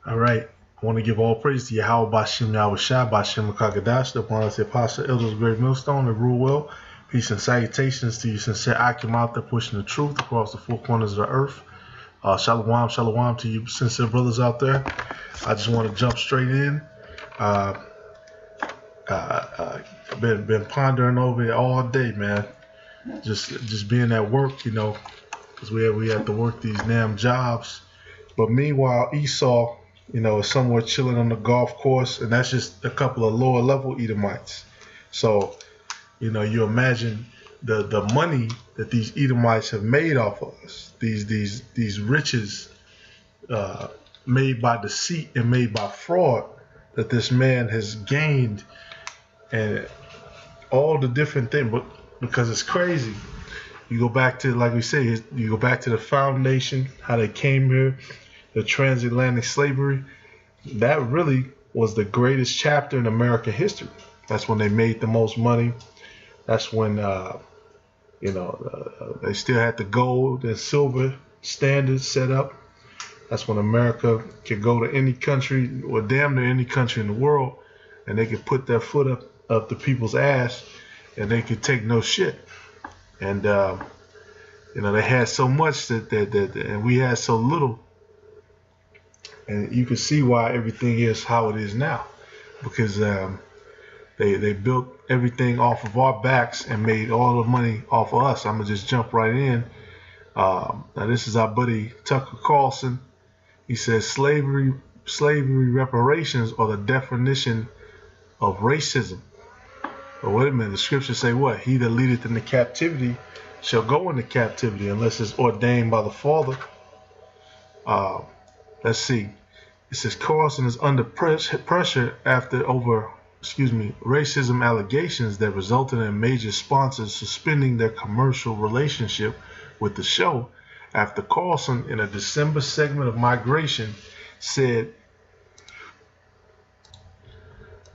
All right. I want to give all praise to Yahweh Bashim Yahushua Bashim Makagadash, the one the Apostle Elders Great Millstone, and rule well. Peace and salutations to you, sincere Akim out there pushing the truth across the four corners of the earth. Shalom, shalom to you, sincere brothers out there. I just want to jump straight in. Been pondering over it all day, man. Just being at work, because we had to work these damn jobs. But meanwhile, Esau, is somewhere chilling on the golf course, and that's just a couple of lower level Edomites. So, you imagine the money that these Edomites have made off of us, these riches made by deceit and made by fraud that this man has gained, and all the different things. But because it's crazy, you go back to, like we say, you go back to the foundation, how they came here, the transatlantic slavery. That really was the greatest chapter in American history. That's when they made the most money. That's when they still had the gold and silver standards set up. That's when America could go to any country, or damn near any country in the world, and they could put their foot up the people's ass, and they could take no shit. And they had so much that and we had so little. And you can see why everything is how it is now, because they built everything off of our backs and made all the money off of us. I'm gonna just jump right in. Now this is our buddy Tucker Carlson. He says slavery reparations are the definition of racism. But wait a minute, the scriptures say what? He that leadeth into captivity shall go into captivity unless it's ordained by the Father. Let's see. It says Carlson is under pressure after racism allegations that resulted in major sponsors suspending their commercial relationship with the show after Carlson, in a December segment of Migration, said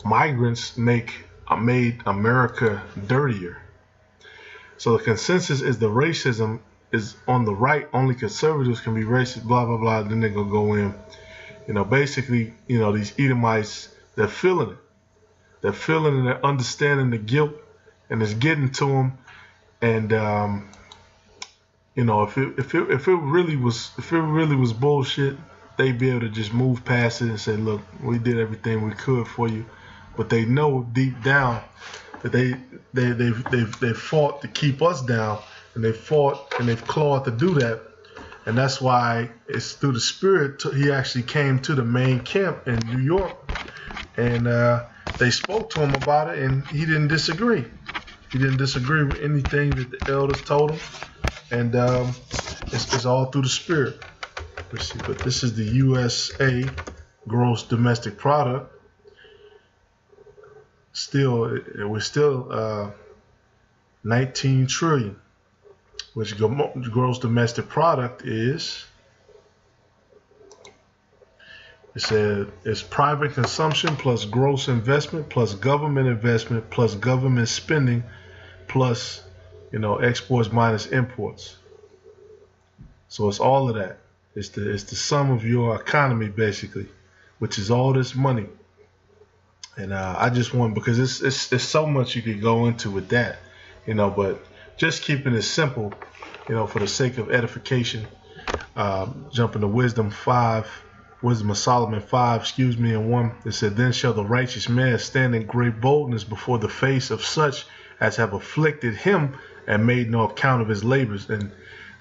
migrants made America dirtier. So the consensus is the racism is on the right. Only conservatives can be racist, blah, blah, blah. Then they're going to go in. Basically, these Edomites, they're feeling it. They're feeling and they're understanding the guilt, and it's getting to them. And, if it really was bullshit, they'd be able to just move past it and say, look, we did everything we could for you. But they know deep down that they've fought to keep us down, and they fought and they've clawed to do that. And that's why it's through the Spirit he actually came to the main camp in New York, and they spoke to him about it, and he didn't disagree. He didn't disagree with anything that the elders told him, and it's all through the Spirit. Let's see, but this is the USA gross domestic product. We're still 19 trillion, which gross domestic product is. It said it's private consumption plus gross investment plus government spending plus exports minus imports. So it's all of that. It's the sum of your economy basically, which is all this money. And I just want, because it's so much you could go into with that, but just keeping it simple, for the sake of edification. Jumping to Wisdom of Solomon 5, and 1. It said, then shall the righteous man stand in great boldness before the face of such as have afflicted him and made no account of his labors. And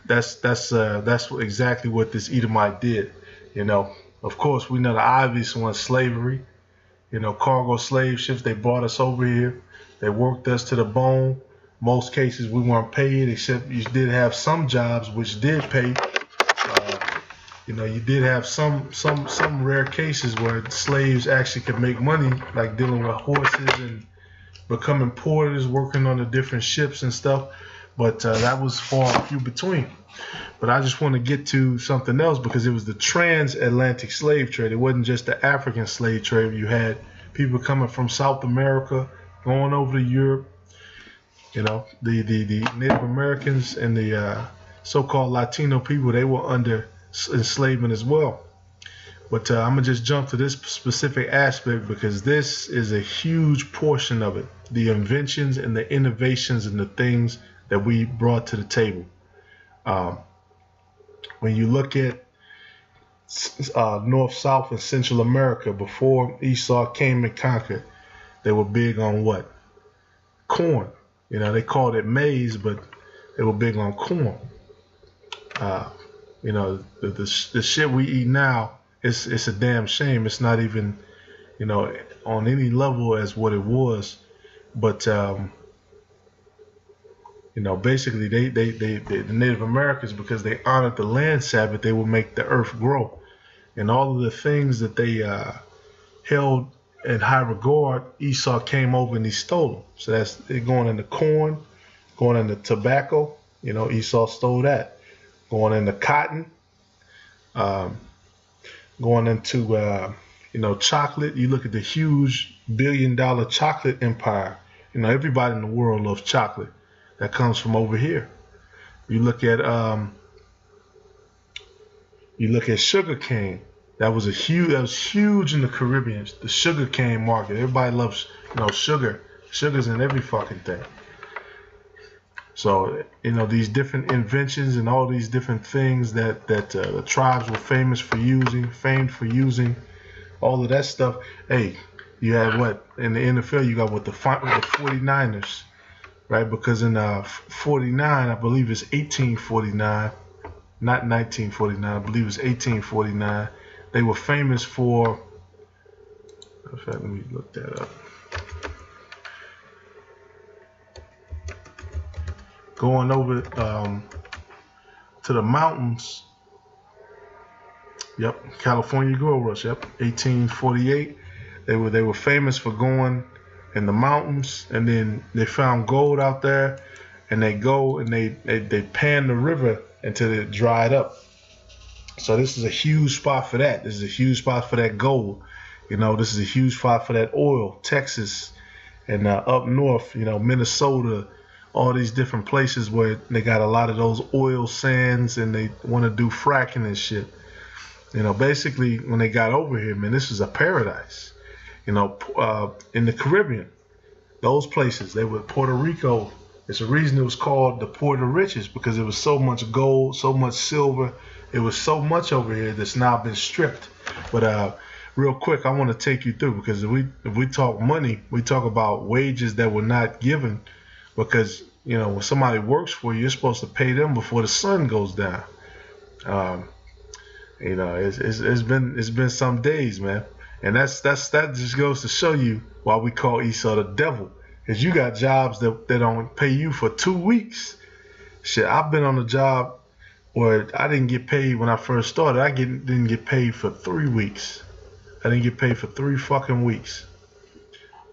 that's exactly what this Edomite did. Of course, we know the obvious one, slavery. Cargo slave ships, they brought us over here. They worked us to the bone. Most cases we weren't paid, except you did have some jobs which did pay. You did have some rare cases where slaves actually could make money, like dealing with horses and becoming porters, working on the different ships and stuff. But that was far and few between. But I just want to get to something else, because it was the transatlantic slave trade. It wasn't just the African slave trade. You had people coming from South America going over to Europe. The Native Americans and the so-called Latino people, they were under enslavement as well. But I'm gonna just jump to this specific aspect because this is a huge portion of it. The inventions and the innovations and the things that we brought to the table. Um, when you look at North, South, and Central America before Esau came and conquered, they were big on what? Corn. You know, they called it maize, but they were big on corn. You know, the shit we eat now, it's a damn shame. It's not even, you know, on any level as what it was. But you know, basically the Native Americans, because they honored the land Sabbath, they would make the earth grow. And all of the things that they held in high regard, Esau came over and he stole them. So that's going into corn, going into tobacco. You know, Esau stole that. Going into cotton, going into you know, chocolate. You look at the huge billion-dollar chocolate empire. You know, everybody in the world loves chocolate. That comes from over here. You look at sugar cane. That was huge in the Caribbean. The sugar cane market. Everybody loves, you know, sugar. Sugar's in every fucking thing. So, you know, these different inventions and all these different things that the tribes were famed for using, all of that stuff. Hey, you had what in the NFL? You got what the 49ers, right? Because in 49, I believe it's 1849, not 1949. I believe it's 1849. They were famous for. In fact, let me look that up. Going over to the mountains. Yep, California Gold Rush. Yep, 1848. They were famous for going in the mountains, and then they found gold out there, and they go and they pan the river until it dried up. So this is a huge spot for that. This is a huge spot for that gold. You know, this is a huge spot for that oil. Texas and up north, you know, Minnesota, all these different places where they got a lot of those oil sands and they want to do fracking and shit. You know, basically when they got over here, man, this is a paradise. You know, in the Caribbean, those places, they were Puerto Rico. It's a reason it was called the Port of Riches, because it was so much gold, so much silver. It was so much over here that's now been stripped. But real quick, I want to take you through, because if we talk money, we talk about wages that were not given, because, you know, when somebody works for you, you're supposed to pay them before the sun goes down. You know, it's been some days, man, and that just goes to show you why we call Esau the devil, because you got jobs that don't pay you for 2 weeks. Shit, I've been on a job where I didn't get paid when I first started. I didn't get paid for 3 weeks. I didn't get paid for 3 fucking weeks,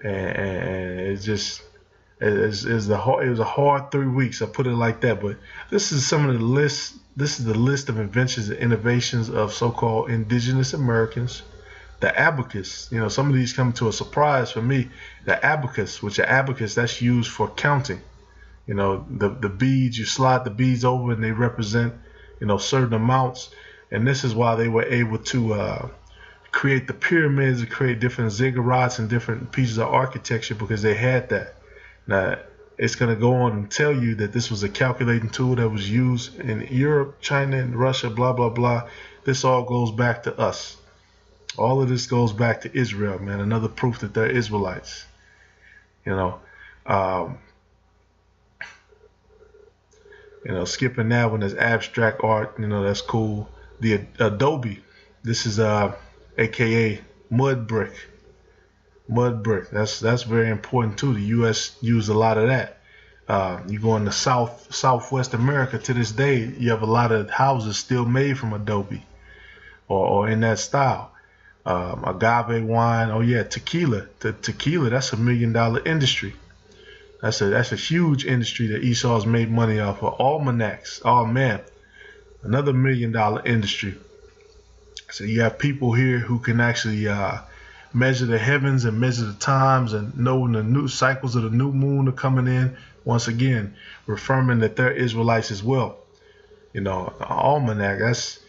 and it was a hard 3 weeks. I put it like that. But this is some of the list. This is the list of inventions and innovations of so-called indigenous Americans. The abacus, you know, some of these come to a surprise for me. The abacus, that's used for counting. You know, the beads, you slide the beads over and they represent, you know, certain amounts. And this is why they were able to create the pyramids and create different ziggurats and different pieces of architecture, because they had that. Now, it's going to go on and tell you that this was a calculating tool that was used in Europe, China, and Russia, blah, blah, blah. This all goes back to us. All of this goes back to Israel, man. Another proof that they're Israelites. You know, skipping that one is abstract art. You know, that's cool. The Adobe. This is AKA mud brick. Mud brick. That's very important too. The U.S. used a lot of that. You go in the Southwest America to this day, you have a lot of houses still made from Adobe, or in that style. Agave wine. Oh yeah, tequila. Tequila. That's $1 million industry. That's a huge industry that Esau's made money off of. Almanacs. Oh man, another $1 million industry. So you have people here who can actually measure the heavens and measure the times and know when the new cycles of the new moon are coming in. Once again, affirming that they're Israelites as well. You know, almanac. That's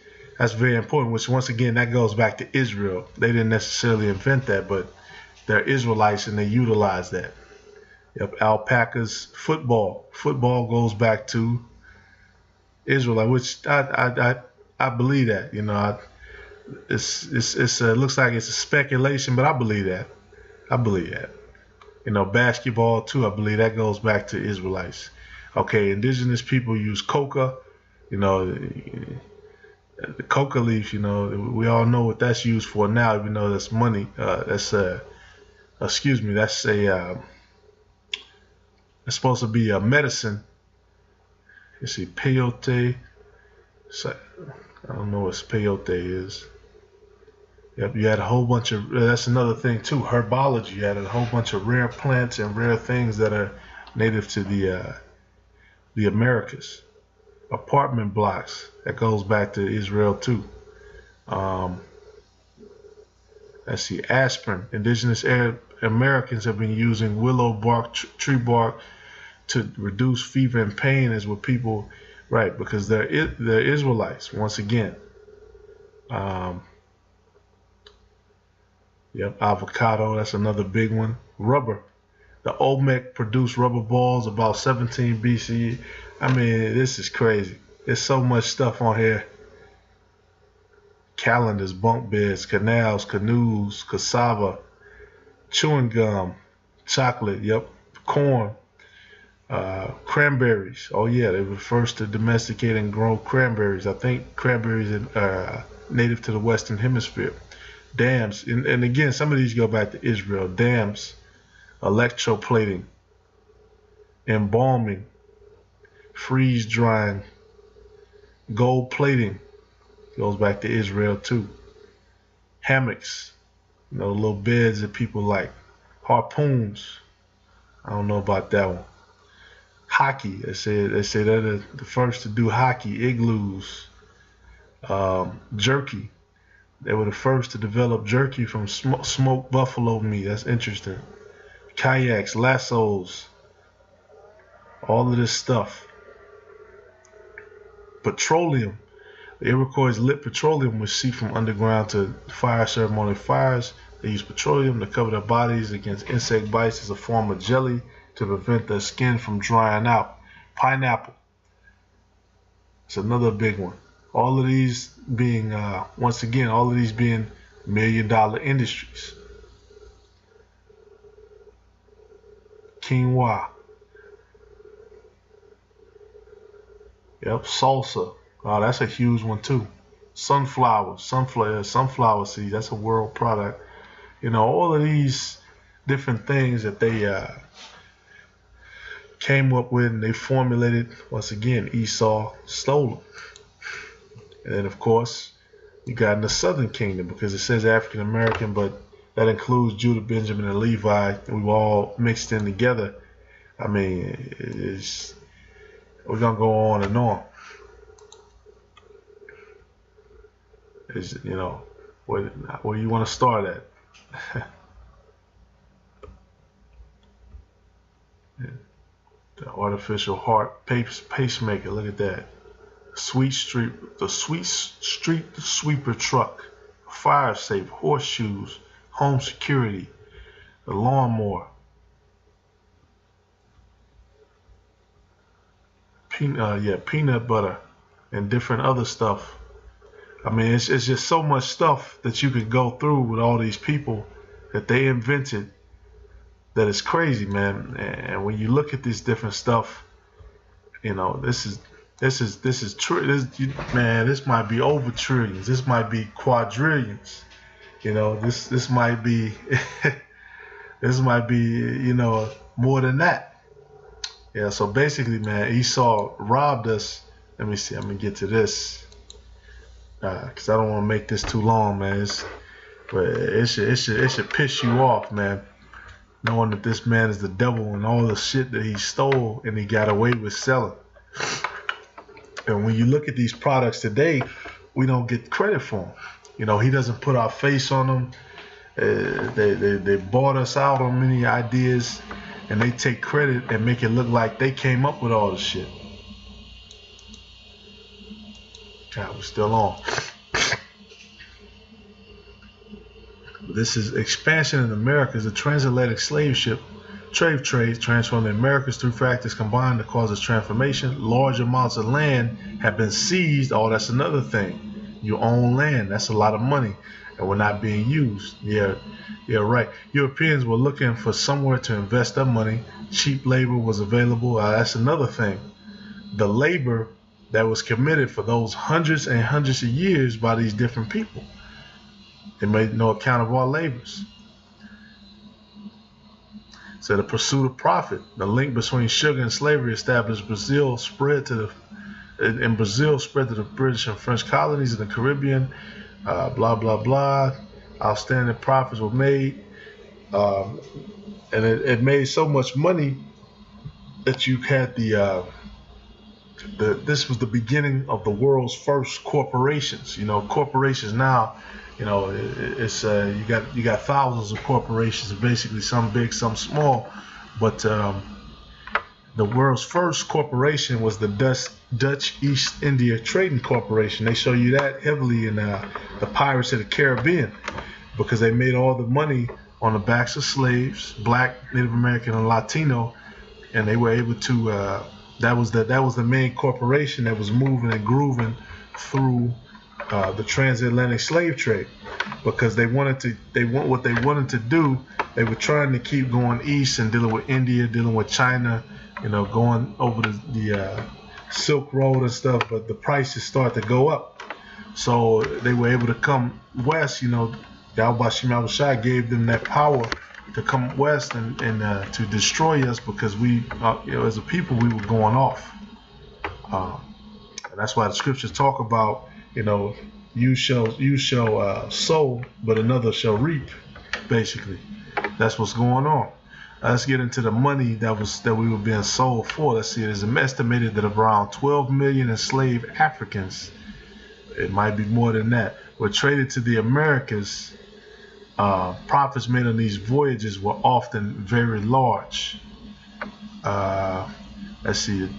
That's very important, which once again, that goes back to Israel. They didn't necessarily invent that, but they're Israelites and they utilize that. Yep, alpacas, football. Football goes back to Israelite, which I believe that. You know, it looks like it's a speculation, but I believe that. I believe that. You know, basketball too. I believe that goes back to Israelites. Okay, indigenous people use coca. You know, the coca leaf. You know, we all know what that's used for now. Even though that's money. That's excuse me. That's a it's supposed to be a medicine. You see, peyote. I don't know what peyote is. Yep, you had a whole bunch of. That's another thing too. Herbology. You had a whole bunch of rare plants and rare things that are native to the Americas. Apartment blocks. That goes back to Israel too. Let's see, aspirin. Indigenous Americans have been using willow bark, tree bark, to reduce fever and pain, is what people, right? Because they're Israelites once again. Yep, avocado. That's another big one. Rubber. The Olmec produced rubber balls about 17 BCE. I mean, this is crazy. There's so much stuff on here. Calendars, bunk beds, canals, canoes, cassava, chewing gum, chocolate, yep, corn, cranberries. Oh yeah, they were first to domesticate and grow cranberries. I think cranberries are native to the Western Hemisphere. Dams, and again, some of these go back to Israel. Dams, electroplating, embalming, freeze drying, gold plating goes back to Israel too. Hammocks, you know, little beds that people like. Harpoons, I don't know about that one. Hockey, they say they're the first to do hockey. Igloos, jerky. They were the first to develop jerky from smoked buffalo meat. That's interesting. Kayaks, lassos, all of this stuff. Petroleum. The Iroquois lit petroleum with sea from underground to fire ceremonial fires. They used petroleum to cover their bodies against insect bites as a form of jelly to prevent their skin from drying out. Pineapple. It's another big one. All of these being, once again, all of these being $1 million industries. Quinoa. Yep, salsa. Oh, that's a huge one too. Sunflower seeds. That's a world product. You know, all of these different things that they came up with and they formulated. Once again, Esau stole them. And then, of course, you got in the Southern Kingdom, because it says African American, but that includes Judah, Benjamin, and Levi. We've all mixed in together. I mean, we're going to go on and on. You know, where do you want to start at? The artificial heart pacemaker. Look at that. The sweet street sweeper truck, fire safe, horseshoes, home security, the lawnmower, peanut butter, and different other stuff. I mean, it's just so much stuff that you could go through with all these people that they invented that is crazy, man. And when you look at this different stuff, you know, this is man, this might be over trillions. This might be quadrillions. You know, this might be this might be, you know, more than that. Yeah, so basically, man, Esau robbed us. Let me see, I'm gonna get to this. Cause I don't want to make this too long, man. But it should piss you off, man, knowing that this man is the devil and all the shit that he stole and he got away with selling. And when you look at these products today, we don't get credit for them. You know, he doesn't put our face on them. They bought us out on many ideas, and they take credit and make it look like they came up with all the shit. God, we're still on. This is expansion in Americas. The transatlantic slave ship trade transformed the Americas through factors combined to cause its transformation. Large amounts of land have been seized. Oh, that's another thing. You own land. That's a lot of money, and we're not being used. Yeah, right. Europeans were looking for somewhere to invest their money. Cheap labor was available. That's another thing. The labor that was committed for those hundreds and hundreds of years by these different people. They made no account of our labors. So the pursuit of profit, the link between sugar and slavery established Brazil, spread to the British and French colonies in the Caribbean. Blah blah blah. Outstanding profits were made, and it made so much money that you had this was the beginning of the world's first corporations. Corporations now. It's you got thousands of corporations, basically some big, some small, but the world's first corporation was the Dutch East India Trading Corporation. They show you that heavily in the Pirates of the Caribbean, because they made all the money on the backs of slaves, black, Native American, and Latino, and they were able to. That was the main corporation that was moving and grooving through the transatlantic slave trade, because what they wanted to do. They were trying to keep going east and dealing with India, dealing with China, going over the Silk Road and stuff, but the prices started to go up. So they were able to come west. Yahweh Shema Shai gave them that power to come west and to destroy us, because we, as a people, we were going off. And that's why the scriptures talk about, you shall sow, but another shall reap. Basically, that's what's going on. Let's get into the money that we were being sold for. Let's see. It is estimated that around 12 million enslaved Africans, it might be more than that, were traded to the Americas. Profits made on these voyages were often very large. Let's see.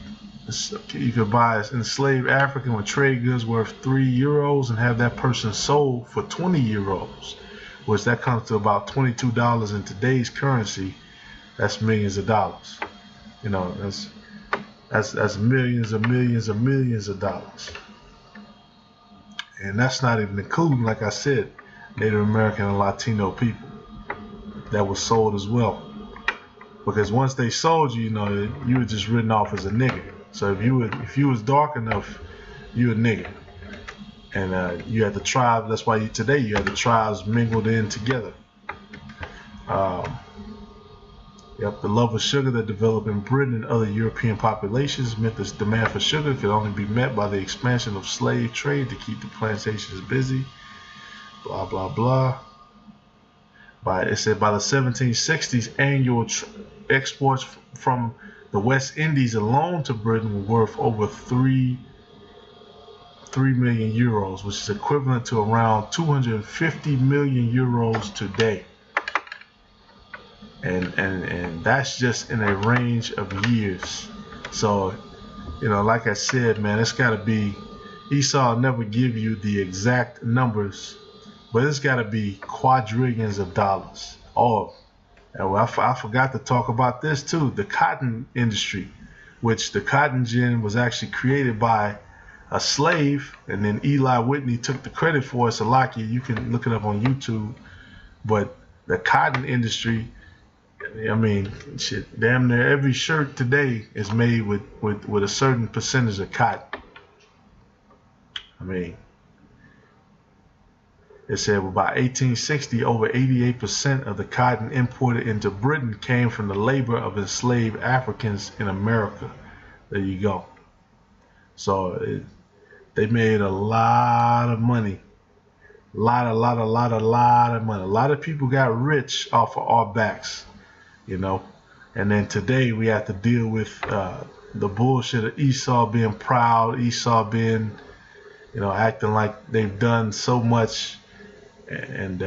You could buy an enslaved African with trade goods worth €3 and have that person sold for €20, which that comes to about $22 in today's currency. That's millions of dollars. That's millions and millions and millions of dollars. And that's not even including, like I said, Native American and Latino people that was sold as well. Because once they sold you, you were just written off as a nigger. So if you was dark enough, you a nigger. And you had the tribe. That's why today you had the tribes mingled in together. The love of sugar that developed in Britain and other European populations meant this demand for sugar could only be met by the expansion of slave trade to keep the plantations busy. Blah blah blah. It said by the 1760s, annual exports from the West Indies alone to Britain were worth over 3 million euros, which is equivalent to around 250 million euros today. And that's just in a range of years. So, like I said, man, it's got to be, Esau will never give you the exact numbers, but it's got to be quadrillions of dollars. And I forgot to talk about this too, the cotton industry, which the cotton gin was actually created by a slave, and then Eli Whitney took the credit for it. Salakia, you can look it up on YouTube. But the cotton industry, damn near every shirt today is made with a certain percentage of cotton. It said by 1860, over 88% of the cotton imported into Britain came from the labor of enslaved Africans in America. There you go. So they made a lot of money. A lot of money. A lot of people got rich off of our backs, And then today we have to deal with the bullshit of Esau being proud, Esau being, acting like they've done so much. And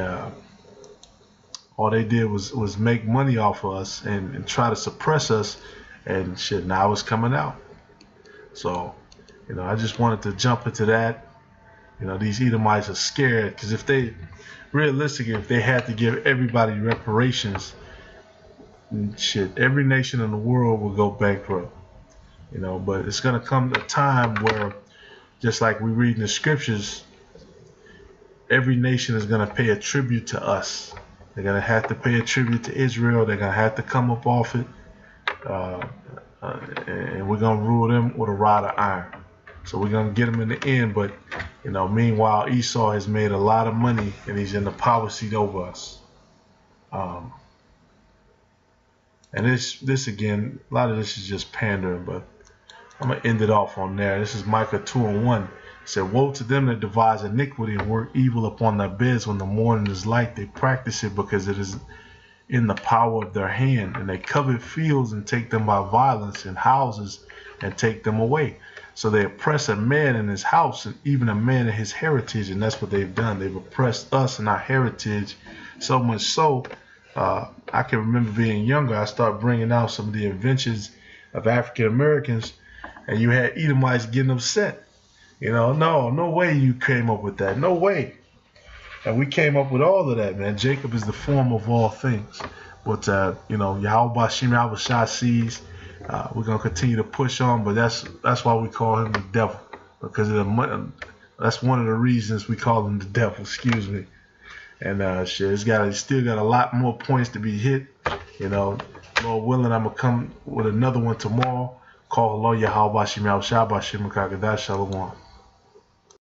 all they did was make money off of us and try to suppress us, and shit, now it's coming out. So, I just wanted to jump into that. You know, these Edomites are scared because if they, realistically, if they had to give everybody reparations, shit, every nation in the world will go bankrupt. You know, but it's gonna come a time where, just like we read in the scriptures, every nation is gonna pay a tribute to us. They're gonna have to pay a tribute to Israel. They're gonna have to come up off it, and we're gonna rule them with a rod of iron. So we're gonna get them in the end. But you know, meanwhile, Esau has made a lot of money, and he's in the power seat over us. And this again, a lot of this is just pandering, but I'm going to end it off on there. This is Micah 2:1. It said, woe to them that devise iniquity and work evil upon their beds when the morning is light. They practice it because it is in the power of their hand. And they covet fields and take them by violence, and houses and take them away. So they oppress a man in his house and even a man in his heritage. And that's what they've done. They've oppressed us and our heritage so much so. I can remember being younger, I started bringing out some of the inventions of African Americans, and you had Edomites getting upset. You know, no way you came up with that. No way. And we came up with all of that, man. Jacob is the form of all things. But, you know, Yahweh Bashim Yahweh Shah sees. We're going to continue to push on, but that's why we call him the devil. Because that's one of the reasons we call him the devil, excuse me. And shit, it's still got a lot more points to be hit. You know, Lord willing, I'm gonna come with another one tomorrow. Call Allah Yahweh Bashim Yahweh Shah Bashim Kagadah Shalom.